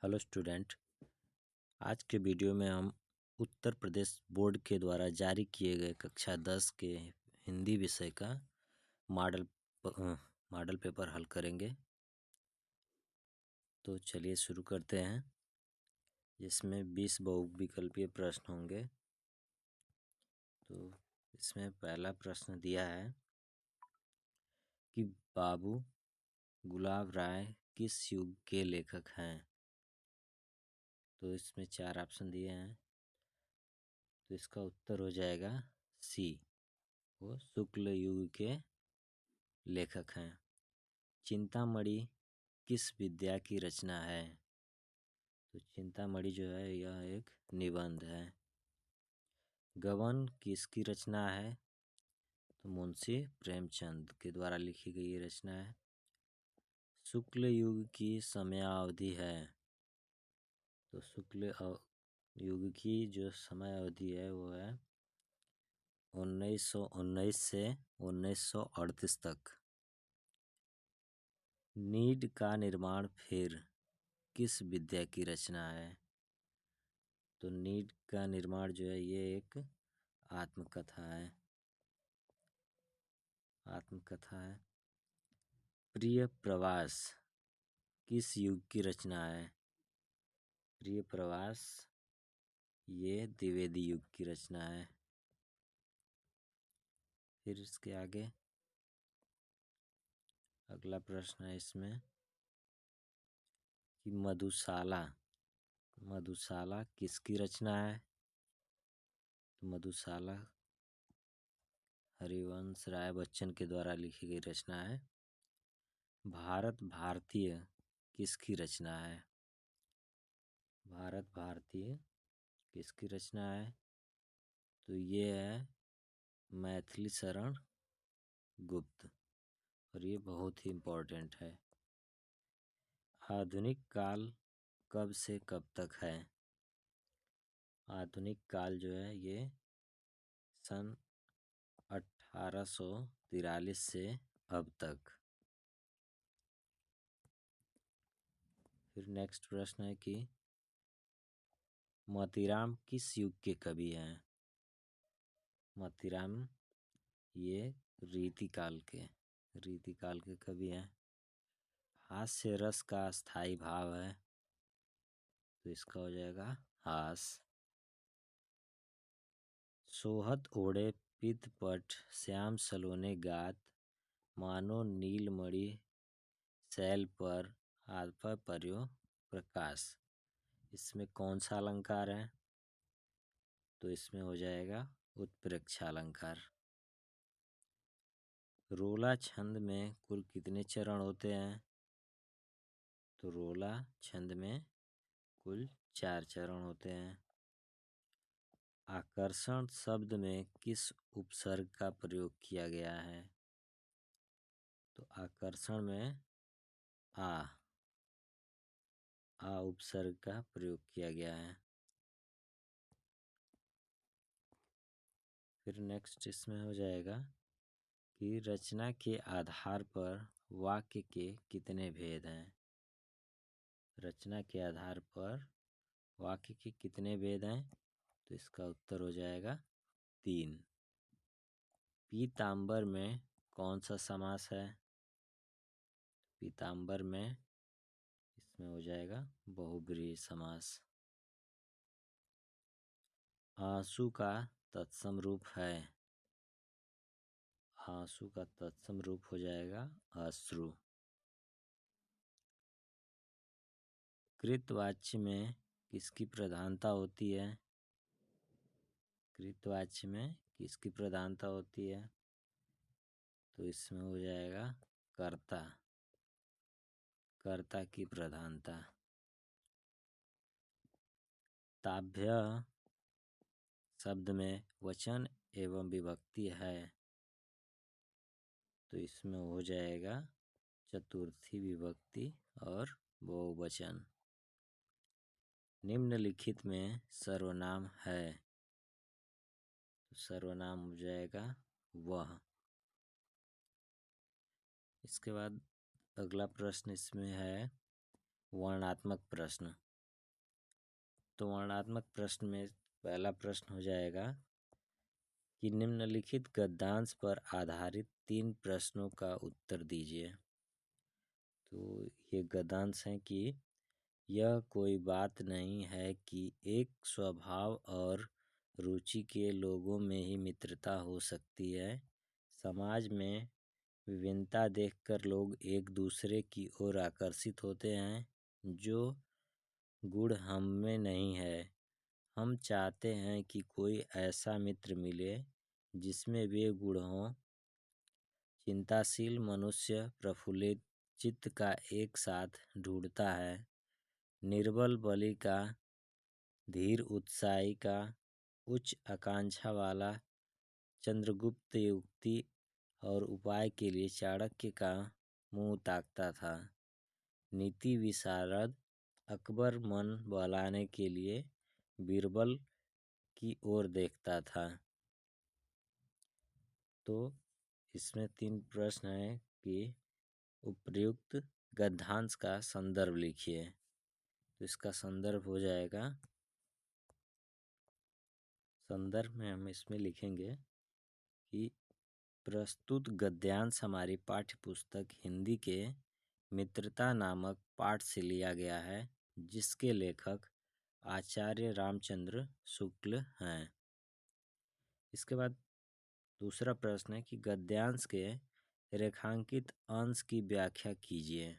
Hello student. आज के video में हम उत्तर प्रदेश बोर्ड के द्वारा जारी किए गए कक्षा 10 के हिंदी विषय का मॉडल मॉडल पेपर हल करेंगे। तो चलिए शुरू करते हैं। इसमें 20 बहुविकल्पीय प्रश्न होंगे। तो इसमें पहला प्रश्न दिया है कि बाबू गुलाब राय किस युग के लेखक हैं। तो इसमें 4 ऑप्शन दिए हैं। तो इसका उत्तर हो जाएगा सी, वो शुक्ल युग के लेखक हैं। चिंतामणि किस विद्या की रचना है। तो चिंतामणि जो है यह एक निबंध है। गबन किसकी रचना है। तो मुंशी प्रेमचंद के द्वारा लिखी गई ये रचना है। शुक्ल युग की समयावधि है। तो शुक्ल युग की जो समय अवधि है वो है 1919 से 1938 तक। नीड का निर्माण फिर किस विद्या की रचना है। तो नीड का निर्माण जो है ये एक आत्मकथा है। प्रिय प्रवास किस युग की रचना है। प्रिय प्रवास ये द्विवेदी युग की रचना है। फिर इसके आगे अगला प्रश्न है इसमें कि मधुशाला किसकी रचना है। तो मधुशाला हरिवंश राय बच्चन के द्वारा लिखी गई रचना है। भारत भारतीय किसकी रचना है। भारत भारतीय किसकी रचना है। तो ये है मैथिली शरण गुप्त, और ये बहुत ही इम्पोर्टेंट है। आधुनिक काल कब से कब तक है। आधुनिक काल जो है ये सन 1843 से अब तक। फिर नेक्स्ट प्रश्न है कि मोतीराम किस युग के कवि हैं। मोतीराम ये रीतिकाल के कवि हैं। हास्य रस का स्थायी भाव है। तो इसका हो जाएगा हास। सोहत ओढ़े पितपट श्याम सलोने गात, मानो नीलमणि शैल पर आल्फा पर्यो प्रकाश। इसमें कौन सा अलंकार है। तो इसमें हो जाएगा उत्प्रेक्षा अलंकार। रोला छंद में कुल कितने चरण होते हैं। तो रोला छंद में कुल 4 चरण होते हैं। आकर्षण शब्द में किस उपसर्ग का प्रयोग किया गया है। तो आकर्षण में आ उपसर्ग का प्रयोग किया गया है। फिर नेक्स्ट इसमें हो जाएगा कि रचना के आधार पर वाक्य के कितने भेद हैं। रचना के आधार पर वाक्य के कितने भेद हैं। तो इसका उत्तर हो जाएगा 3। पीताम्बर में कौन सा समास है। पीताम्बर में इसमें हो जाएगा बहुब्रीहि समास। आंसू का तत्सम रूप है। आंसू का तत्सम रूप हो जाएगा अश्रु। कृतवाच्य में किसकी प्रधानता होती है। कृतवाच्य में किसकी प्रधानता होती है। तो इसमें हो जाएगा कर्ता की प्रधानता। ताभ्य शब्द में वचन एवं विभक्ति है। तो इसमें हो जाएगा चतुर्थी विभक्ति और बहुवचन। निम्नलिखित में सर्वनाम है। तो सर्वनाम हो जाएगा वह। इसके बाद अगला प्रश्न इसमें है वर्णात्मक प्रश्न। तो वर्णनात्मक प्रश्न में पहला प्रश्न हो जाएगा कि निम्नलिखित गद्यांश पर आधारित 3 प्रश्नों का उत्तर दीजिए। तो ये गद्यांश हैं कि यह कोई बात नहीं है कि एक स्वभाव और रुचि के लोगों में ही मित्रता हो सकती है। समाज में विभिन्नता देखकर लोग एक दूसरे की ओर आकर्षित होते हैं। जो गुण हम में नहीं है, हम चाहते हैं कि कोई ऐसा मित्र मिले जिसमें वे गुण हों। चिंताशील मनुष्य प्रफुल्लित चित्त का एक साथ ढूंढता है। निर्बल बलि का, धीर उत्साही का, उच्च आकांक्षा वाला चंद्रगुप्त युक्ति और उपाय के लिए चाणक्य का मुंह ताकता था। नीति विशारद अकबर मन बहलाने के लिए बीरबल की ओर देखता था। तो इसमें 3 प्रश्न हैं कि उपर्युक्त गद्यांश का संदर्भ लिखिए। तो इसका संदर्भ हो जाएगा, संदर्भ में हम इसमें लिखेंगे कि प्रस्तुत गद्यांश हमारी पाठ्य पुस्तक हिंदी के मित्रता नामक पाठ से लिया गया है, जिसके लेखक आचार्य रामचंद्र शुक्ल हैं। इसके बाद दूसरा प्रश्न है कि गद्यांश के रेखांकित अंश की व्याख्या कीजिए।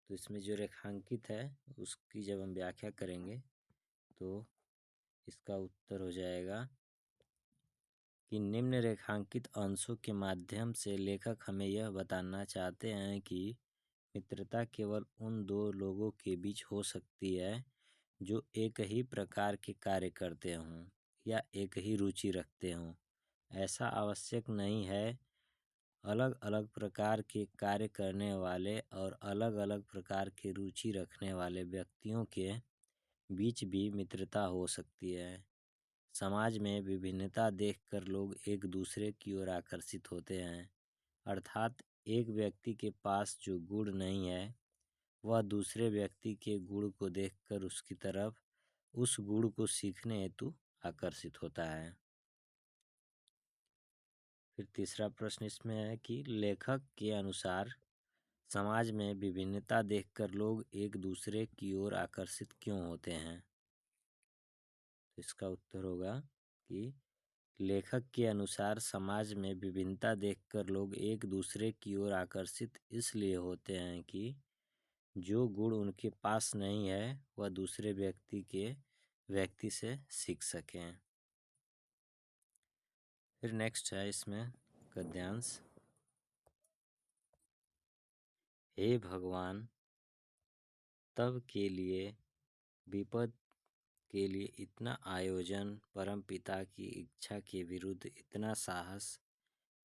तो इसमें जो रेखांकित है उसकी जब हम व्याख्या करेंगे तो इसका उत्तर हो जाएगा कि निम्न रेखांकित अंशों के माध्यम से लेखक हमें यह बताना चाहते हैं कि मित्रता केवल उन दो लोगों के बीच हो सकती है जो एक ही प्रकार के कार्य करते हों या एक ही रुचि रखते हों। ऐसा आवश्यक नहीं है। अलग अलग प्रकार के कार्य करने वाले और अलग अलग प्रकार की रुचि रखने वाले व्यक्तियों के बीच भी मित्रता हो सकती है। समाज में विभिन्नता देखकर लोग एक दूसरे की ओर आकर्षित होते हैं, अर्थात एक व्यक्ति के पास जो गुण नहीं है वह दूसरे व्यक्ति के गुण को देखकर उसकी तरफ उस गुण को सीखने हेतु आकर्षित होता है। फिर तीसरा प्रश्न इसमें है कि लेखक के अनुसार समाज में विभिन्नता देखकर लोग एक दूसरे की ओर आकर्षित क्यों होते हैं। तो इसका उत्तर होगा कि लेखक के अनुसार समाज में विभिन्नता देखकर लोग एक दूसरे की ओर आकर्षित इसलिए होते हैं कि जो गुण उनके पास नहीं है वह दूसरे व्यक्ति से सीख सकें। फिर नेक्स्ट है इसमें गद्यांश। हे भगवान, तब के लिए विपद के लिए इतना आयोजन, परम पिता की इच्छा के विरुद्ध इतना साहस,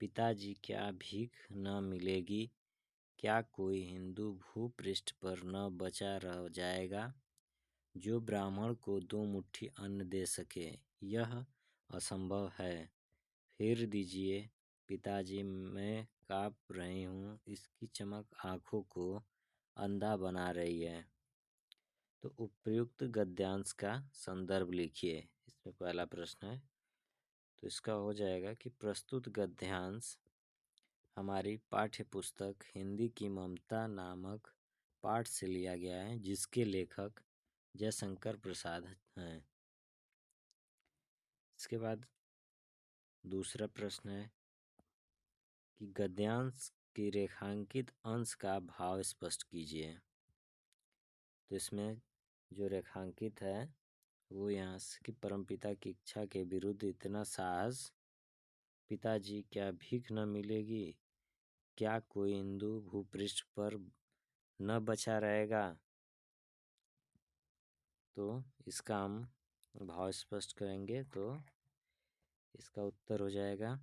पिताजी क्या भीख न मिलेगी, क्या कोई हिंदू भूपृष्ठ पर न बचा रह जाएगा जो ब्राह्मण को 2 मुट्ठी अन्न दे सके। यह असंभव है। फिर दीजिए पिताजी, मैं काँप रही हूँ। इसकी चमक आँखों को अंधा बना रही है। तो उपर्युक्त गद्यांश का संदर्भ लिखिए। इसमें पहला प्रश्न है। तो इसका हो जाएगा कि प्रस्तुत गद्यांश हमारी पाठ्य पुस्तक हिंदी की ममता नामक पाठ से लिया गया है, जिसके लेखक जयशंकर प्रसाद हैं। इसके बाद दूसरा प्रश्न है कि गद्यांश के रेखांकित अंश का भाव स्पष्ट कीजिए। तो इसमें जो रेखांकित है वो यहाँ से कि परमपिता की इच्छा के विरुद्ध इतना साहस, पिताजी क्या भीख न मिलेगी, क्या कोई हिंदू भूपृष्ठ पर न बचा रहेगा। तो इसका हम भाव स्पष्ट करेंगे तो इसका उत्तर हो जाएगा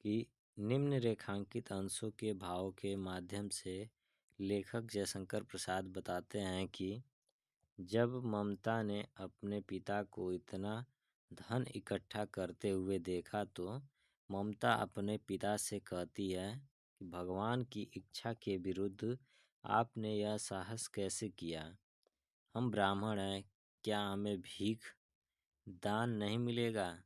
कि निम्न रेखांकित अंशों के भाव के माध्यम से लेखक जयशंकर प्रसाद बताते हैं कि जब ममता ने अपने पिता को इतना धन इकट्ठा करते हुए देखा तो ममता अपने पिता से कहती है कि भगवान की इच्छा के विरुद्ध आपने यह साहस कैसे किया। हम ब्राह्मण हैं, क्या हमें भीख दान नहीं मिलेगा?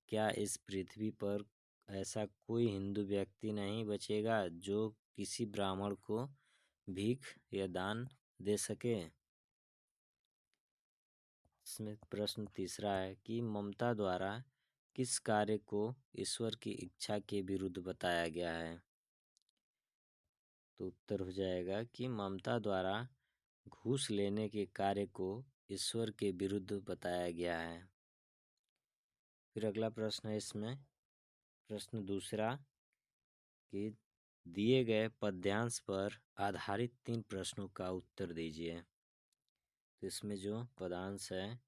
क्या इस पृथ्वी पर ऐसा कोई हिंदू व्यक्ति नहीं बचेगा जो किसी ब्राह्मण को भीख या दान दे सके? इसमें प्रश्न तीसरा है कि ममता द्वारा किस कार्य को ईश्वर की इच्छा के विरुद्ध बताया गया है? तो उत्तर हो जाएगा कि ममता द्वारा घूस लेने के कार्य को ईश्वर के विरुद्ध बताया गया है। फिर अगला प्रश्न है इसमें, प्रश्न दूसरा कि दिए गए पद्यांश पर आधारित 3 प्रश्नों का उत्तर दीजिए। तो इसमें जो पदांश है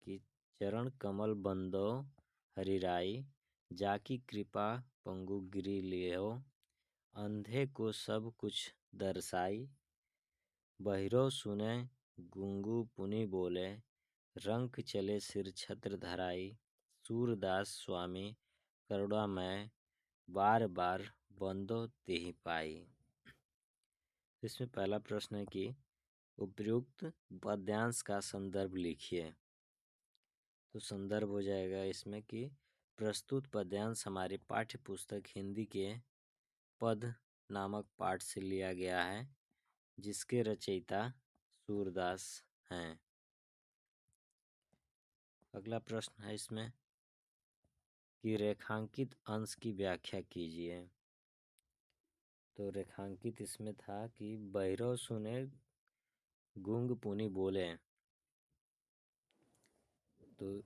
कि चरण कमल बंदो हरिराई, जाकी कृपा पंगु गिरी लियो, अंधे को सब कुछ दर्शाई, बहिरो सुने गुंगु पुनि बोले, रंक चले सिर छत्र धराई, सूरदास स्वामी करुणामय, बार बार बंदो तेहि पाई। इसमें पहला प्रश्न है कि उपयुक्त पद्यांश का संदर्भ लिखिए। तो संदर्भ हो जाएगा इसमें कि प्रस्तुत पद्यांश हमारे पाठ्य पुस्तक हिंदी के पद नामक पाठ से लिया गया है, जिसके रचयिता सूरदास हैं। अगला प्रश्न है इसमें कि रेखांकित अंश की व्याख्या कीजिए। तो रेखांकित इसमें था कि भैरव सुने गूंग पुनि बोले। तो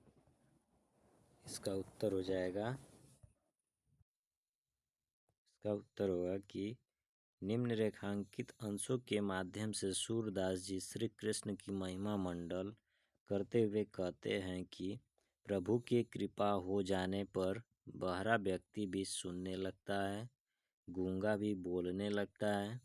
इसका उत्तर हो जाएगा, इसका उत्तर होगा कि निम्न रेखांकित अंशों के माध्यम से सूरदास जी श्री कृष्ण की महिमा मंडल करते हुए कहते हैं कि प्रभु की कृपा हो जाने पर बहरा व्यक्ति भी सुनने लगता है, गूंगा भी बोलने लगता है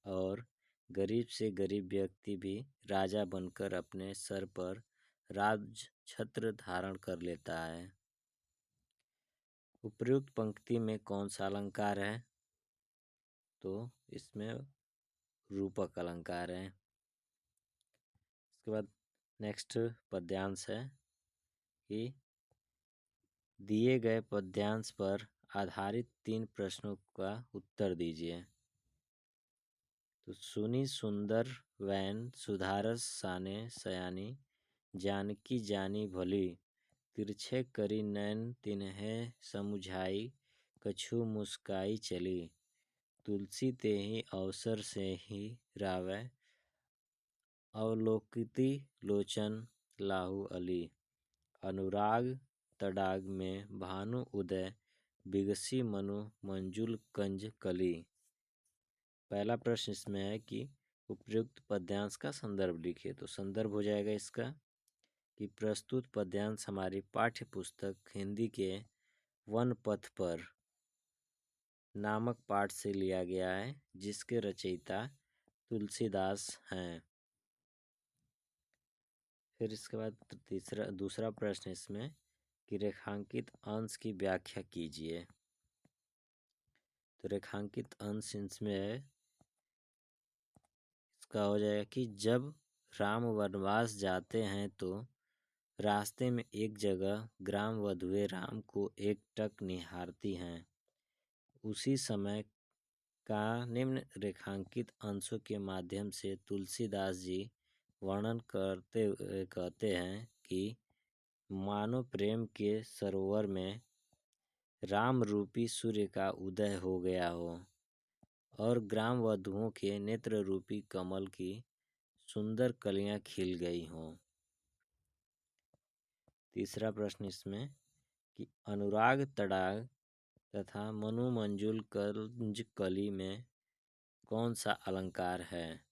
और गरीब से गरीब व्यक्ति भी राजा बनकर अपने सर पर राज छत्र धारण कर लेता है। उपर्युक्त पंक्ति में कौन सा अलंकार है? तो इसमें रूपक अलंकार है। इसके बाद नेक्स्ट पद्यांश है कि दिए गए पद्यांश पर आधारित 3 प्रश्नों का उत्तर दीजिए। तो सुनी सुंदर वैन सुधारस साने सयानी, जानकी जानी भली, तिरछे करी नैन तिन्हें समुझाई, कछु मुस्काई चली, तुलसी ते ही अवसर से ही रावै, अवलोकिती लोचन लाहू अली, अनुराग तडाग में भानु उदय, बिगसी मनु मंजुल कंज कली। पहला प्रश्न इसमें है कि उपयुक्त पद्यांश का संदर्भ लिखिए। तो संदर्भ हो जाएगा इसका कि प्रस्तुत पद्यांश हमारी पाठ्य पुस्तक हिंदी के वन पथ पर नामक पाठ से लिया गया है, जिसके रचयिता तुलसीदास हैं। फिर इसके बाद दूसरा प्रश्न इसमें कि रेखांकित अंश की व्याख्या कीजिए। तो रेखांकित अंश इसमें है, इसका हो जाएगा कि जब राम वनवास जाते हैं तो रास्ते में एक जगह ग्राम वधुएं राम को एकटक निहारती हैं। उसी समय का निम्न रेखांकित अंशों के माध्यम से तुलसीदास जी वर्णन करते हुए कहते हैं कि मानो प्रेम के सरोवर में राम रूपी सूर्य का उदय हो गया हो और ग्राम वधुओं के नेत्र रूपी कमल की सुंदर कलियां खिल गई हों। तीसरा प्रश्न इसमें कि अनुराग तड़ाग तथा मनु मंजुल कंज कली में कौन सा अलंकार है?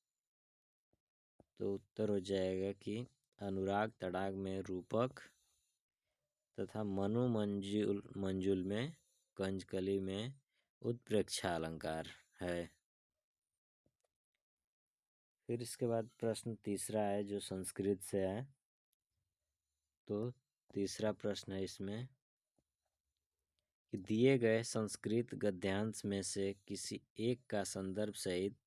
तो उत्तर हो जाएगा कि अनुराग तड़ाग में रूपक तथा मनु मंजुल में कंजकली में उत्प्रेक्षा अलंकार है। फिर इसके बाद प्रश्न तीसरा है जो संस्कृत से है। तो तीसरा प्रश्न है इसमें कि दिए गए संस्कृत गद्यांश में से किसी एक का संदर्भ सहित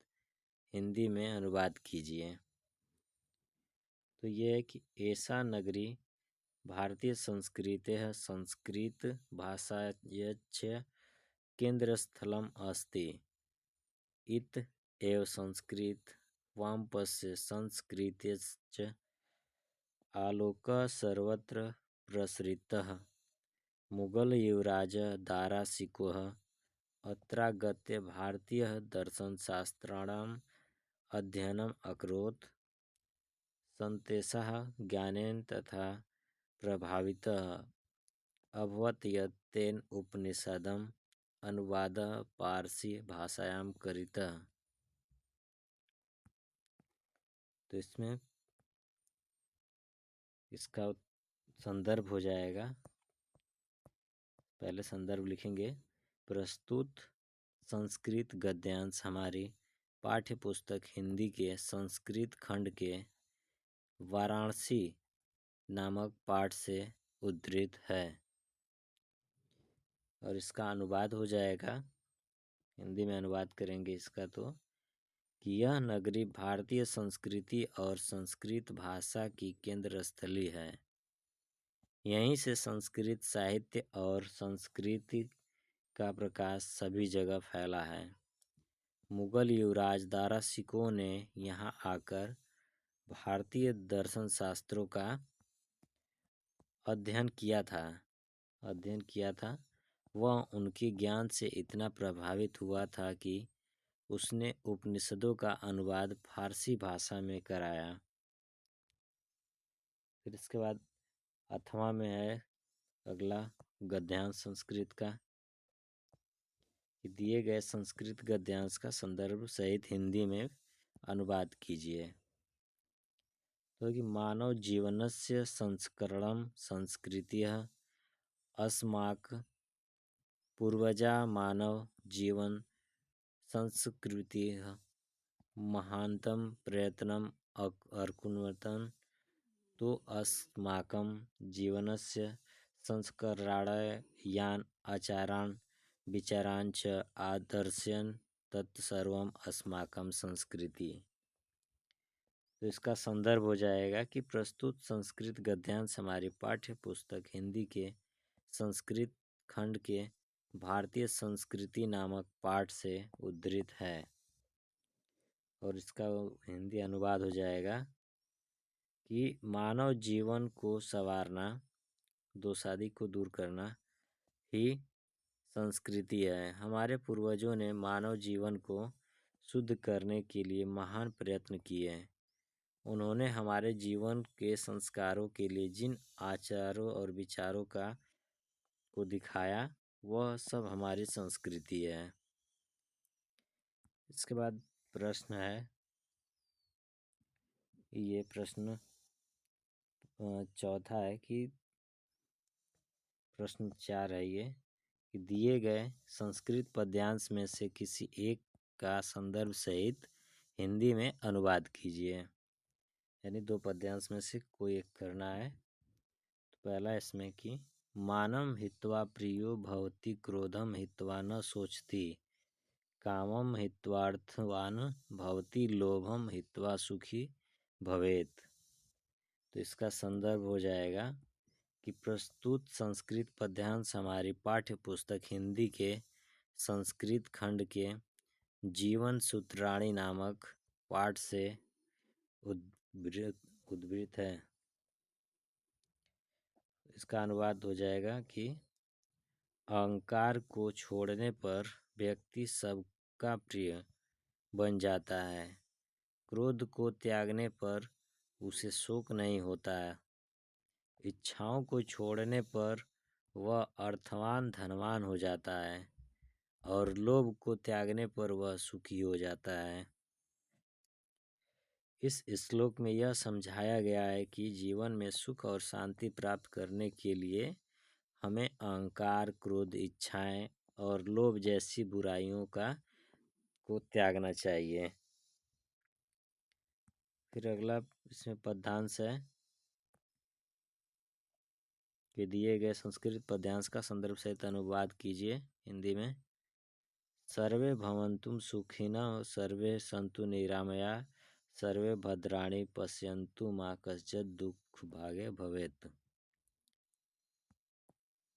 हिंदी में अनुवाद कीजिए। तो ये है कि एषा नगरी भारतीय संस्कृतेः संस्कृत भाषायस्य केन्द्रस्थलम् अस्ति। इत एव संस्कृत वामपस्य संस्कृतेश्च आलोकः सर्वत्र प्रसृतः। मुगल युवराज दारा शिकोह अत्रागत्य भारतीय दर्शनशास्त्राणाम् अध्ययनम् अकरोत्। सन्तेषः ज्ञानेन तथा प्रभावितः अभवत् यत् तेन उपनिषदम् अनुवादः पारसी भाषायां कृतः। तो इसमें इसका संदर्भ हो जाएगा, पहले संदर्भ लिखेंगे। प्रस्तुत संस्कृत गद्यांश हमारी पाठ्य पुस्तक हिंदी के संस्कृत खंड के वाराणसी नामक पाठ से उद्धृत है। और इसका अनुवाद हो जाएगा, हिंदी में अनुवाद करेंगे इसका तो, कि यह नगरी भारतीय संस्कृति और संस्कृत भाषा की केंद्र स्थली है। यहीं से संस्कृत साहित्य और संस्कृति का प्रकाश सभी जगह फैला है। मुगल युवराज दारा शिकोह ने यहाँ आकर भारतीय दर्शन शास्त्रों का अध्ययन किया था। वह उनके ज्ञान से इतना प्रभावित हुआ था कि उसने उपनिषदों का अनुवाद फारसी भाषा में कराया। फिर इसके बाद अथवा में है अगला गद्यांश संस्कृत का, कि दिए गए संस्कृत गद्यांश का संदर्भ सहित हिंदी में अनुवाद कीजिए। तो कि मानव जीवनस्य संस्करणं संस्कृतिः अस्माक पूर्वजा मानव जीवन संस्कृतिः महानतम प्रयत्नम् अकुर्वन्। तो अस्माकं जीवनस्य संस्करणाय यान् आचारान् विचारान् च आदर्शयन् तत्सर्वम् अस्माकं संस्कृति। तो इसका संदर्भ हो जाएगा कि प्रस्तुत संस्कृत गद्यांश हमारी पाठ्य पुस्तक हिंदी के संस्कृत खंड के भारतीय संस्कृति नामक पाठ से उद्धृत है। और इसका हिंदी अनुवाद हो जाएगा कि मानव जीवन को संवारना, दोषादि को दूर करना ही संस्कृति है। हमारे पूर्वजों ने मानव जीवन को शुद्ध करने के लिए महान प्रयत्न किए हैं। उन्होंने हमारे जीवन के संस्कारों के लिए जिन आचारों और विचारों को दिखाया, वह सब हमारी संस्कृति है। इसके बाद प्रश्न है, ये प्रश्न चौथा है कि प्रश्न 4 है ये, कि दिए गए संस्कृत पद्यांश में से किसी एक का संदर्भ सहित हिंदी में अनुवाद कीजिए। यानी 2 पद्यांश में से कोई एक करना है। तो पहला इसमें कि मानम हित्वा प्रियो भवति क्रोधम हित्वा न सोचती, कामम हित्वार्थवान भवति लोभम हित्वा सुखी भवेत। तो इसका संदर्भ हो जाएगा कि प्रस्तुत संस्कृत पद्यांश हमारी पाठ्य पुस्तक हिंदी के संस्कृत खंड के जीवन सूत्राणी नामक पाठ से उद्धृत है। इसका अनुवाद हो जाएगा कि अहंकार को छोड़ने पर व्यक्ति सबका प्रिय बन जाता है। क्रोध को त्यागने पर उसे शोक नहीं होता है। इच्छाओं को छोड़ने पर वह अर्थवान धनवान हो जाता है और लोभ को त्यागने पर वह सुखी हो जाता है। इस श्लोक में यह समझाया गया है कि जीवन में सुख और शांति प्राप्त करने के लिए हमें अहंकार, क्रोध, इच्छाएं और लोभ जैसी बुराइयों को त्यागना चाहिए। फिर अगला इसमें पद्यांश है कि दिए गए संस्कृत पद्यांश का संदर्भ सहित अनुवाद कीजिए हिंदी में। सर्वे भवन्तु सुखिनः सर्वे सन्तु निरामया सर्वे भद्राणि पश्यन्तु मा कश्चित् दुख भागे भवेत्।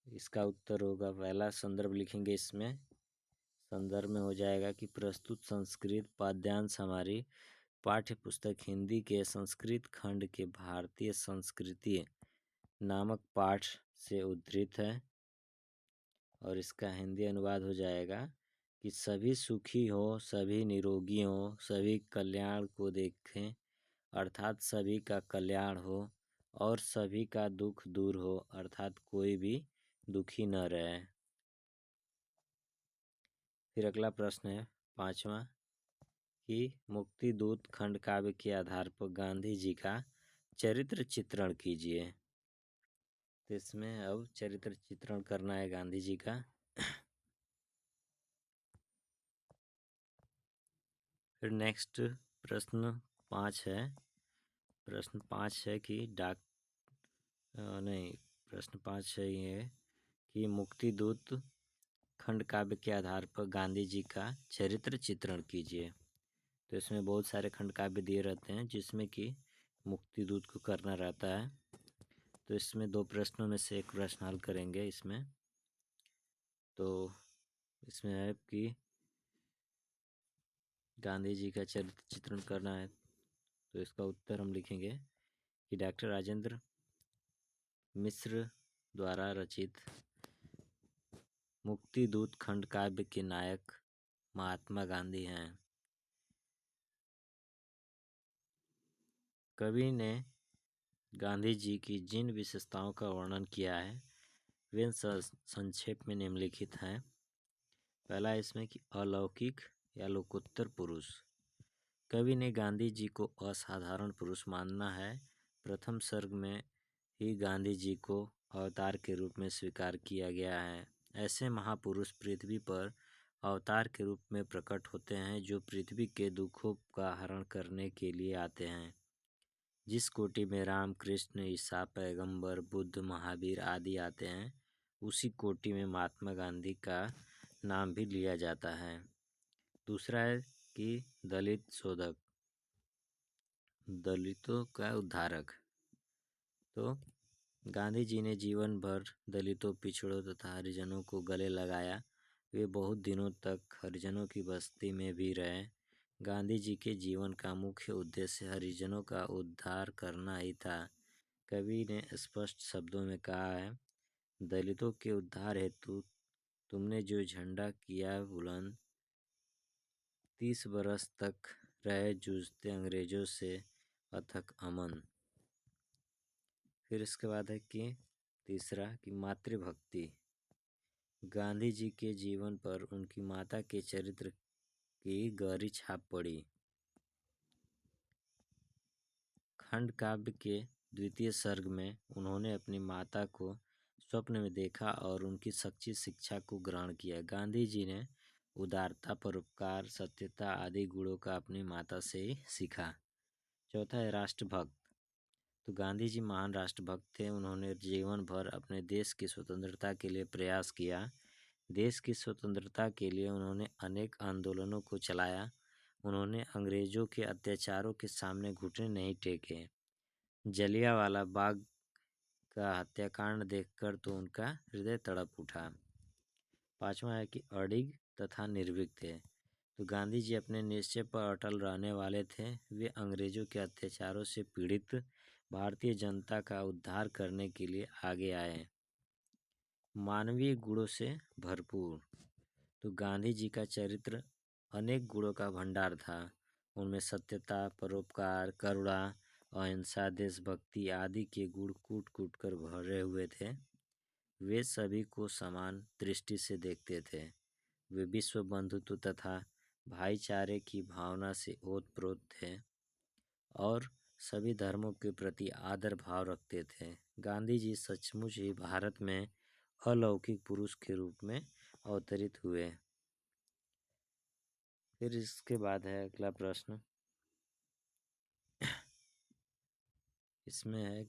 इसका उत्तर होगा, पहला संदर्भ लिखेंगे इसमें। संदर्भ में हो जाएगा कि प्रस्तुत संस्कृत पाठ्यांश हमारी पाठ्य पुस्तक हिंदी के संस्कृत खंड के भारतीय संस्कृति नामक पाठ से उद्धृत है। और इसका हिंदी अनुवाद हो जाएगा कि सभी सुखी हो, सभी निरोगी हो, सभी कल्याण को देखें, अर्थात सभी का कल्याण हो, और सभी का दुख दूर हो, अर्थात कोई भी दुखी न रहे। फिर अगला प्रश्न है 5वां कि मुक्ति दूत खंड काव्य के आधार पर गांधी जी का चरित्र चित्रण कीजिए। तो इसमें अब चरित्र चित्रण करना है गांधी जी का। फिर नेक्स्ट प्रश्न 5 है। प्रश्न 5 है कि प्रश्न 5 है ये कि मुक्ति दूत खंड काव्य के आधार पर गांधी जी का चरित्र चित्रण कीजिए। तो इसमें बहुत सारे खंड काव्य दिए रहते हैं जिसमें कि मुक्ति दूत को करना रहता है। तो इसमें 2 प्रश्नों में से एक प्रश्न हल करेंगे इसमें। तो इसमें है कि गांधी जी का चरित्र चित्रण करना है। तो इसका उत्तर हम लिखेंगे कि डॉक्टर राजेंद्र मिश्र द्वारा रचित मुक्ति दूत खंड काव्य के नायक महात्मा गांधी हैं। कवि ने गांधी जी की जिन विशेषताओं का वर्णन किया है वे संक्षेप में निम्नलिखित हैं। पहला इसमें कि अलौकिक या लोकोत्तर पुरुष। कवि ने गांधी जी को असाधारण पुरुष मानना है। प्रथम सर्ग में ही गांधी जी को अवतार के रूप में स्वीकार किया गया है। ऐसे महापुरुष पृथ्वी पर अवतार के रूप में प्रकट होते हैं जो पृथ्वी के दुखों का हरण करने के लिए आते हैं। जिस कोटि में राम, कृष्ण, ईसा, पैगंबर, बुद्ध, महावीर आदि आते हैं उसी कोटि में महात्मा गांधी का नाम भी लिया जाता है। दूसरा है कि दलित शोधक, दलितों का उद्धारक। तो गांधी जी ने जीवन भर दलितों, पिछड़ों तथा हरिजनों को गले लगाया। वे बहुत दिनों तक हरिजनों की बस्ती में भी रहे। गांधी जी के जीवन का मुख्य उद्देश्य हरिजनों का उद्धार करना ही था। कवि ने स्पष्ट शब्दों में कहा है, दलितों के उद्धार हेतु तुमने जो झंडा किया बुलंद, 30 बरस तक रहे जूझते अंग्रेजों से अथक अमन। फिर इसके बाद है कि तीसरा कि मातृभक्ति। गांधी जी के जीवन पर उनकी माता के चरित्र की गहरी छाप पड़ी। खंड काव्य के द्वितीय सर्ग में उन्होंने अपनी माता को स्वप्न में देखा और उनकी सच्ची शिक्षा को ग्रहण किया। गांधी जी ने उदारता, परोपकार, सत्यता आदि गुणों का अपनी माता से ही सीखा। चौथा है राष्ट्रभक्त। तो गांधी जी महान राष्ट्रभक्त थे। उन्होंने जीवन भर अपने देश की स्वतंत्रता के लिए प्रयास किया। देश की स्वतंत्रता के लिए उन्होंने अनेक आंदोलनों को चलाया। उन्होंने अंग्रेजों के अत्याचारों के सामने घुटने नहीं टेके। जलियांवाला बाग का हत्याकांड देखकर तो उनका हृदय तड़प उठा। 5वां है कि अडिग तथा निर्भीक थे। तो गांधी जी अपने निश्चय पर अटल रहने वाले थे। वे अंग्रेजों के अत्याचारों से पीड़ित भारतीय जनता का उद्धार करने के लिए आगे आए। मानवीय गुणों से भरपूर। तो गांधी जी का चरित्र अनेक गुणों का भंडार था। उनमें सत्यता, परोपकार, करुणा, अहिंसा, देशभक्ति आदि के गुण कूट कूट कर भरे हुए थे। वे सभी को समान दृष्टि से देखते थे। वे विश्व बंधुत्व तथा भाईचारे की भावना से ओतप्रोत थे और सभी धर्मों के प्रति आदर भाव रखते थे। गांधी जी सचमुच ही भारत में अलौकिक पुरुष के रूप में अवतरित हुए। फिर इसके बाद है अगला प्रश्न। इसमें है